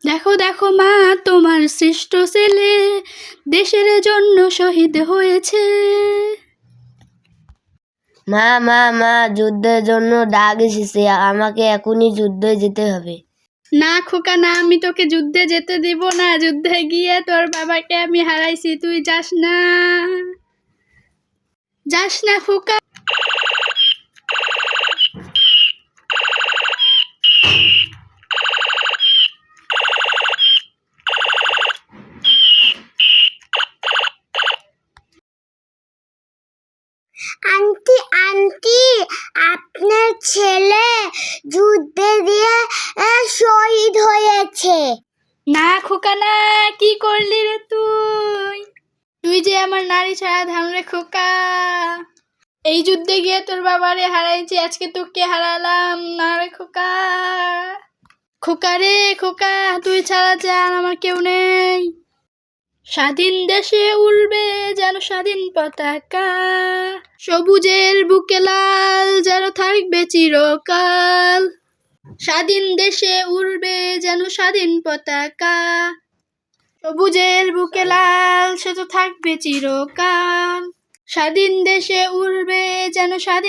দেখো দেখো মা, তোমার সৃষ্ট ছেলে দেশের জন্য শহীদ হয়েছে। মা মা মা, যুদ্ধের জন্য ডাক এসেছে, আমাকে এখনই যুদ্ধে যেতে হবে। না খোকা না, আমি তোকে যুদ্ধে যেতে দিব না। যুদ্ধে গিয়ে তোর বাবাকে আমি হারাইছি, তুই যাস না, যাস না খোকা। আন্টি আন্টি, আপনার ছেলে যুদ্ধে দিয়ে শহীদ হয়েছে। না খোকা না, কি করলি রে তুই? তুই যে আমার নারী ছাড়া ধান রে খোকা। এই যুদ্ধে গিয়ে তোর বাবারে হারাইছি, আজকে তোকে হারালাম না রে খোকা। খোকা রে খোকা, তুই ছাড়া যে আর আমার কেউ নেই। স্বাধীন দেশে উড়বে যেন স্বাধীন পতাকা, সবুজের বুকে লাল যেন থাকবে চিরকাল। স্বাধীন দেশে উড়বে যেন স্বাধীন পতাকা, সবুজের বুকে লাল সে তো থাকবে চিরকাল। স্বাধীন দেশে উড়বে যেন স্বাধীন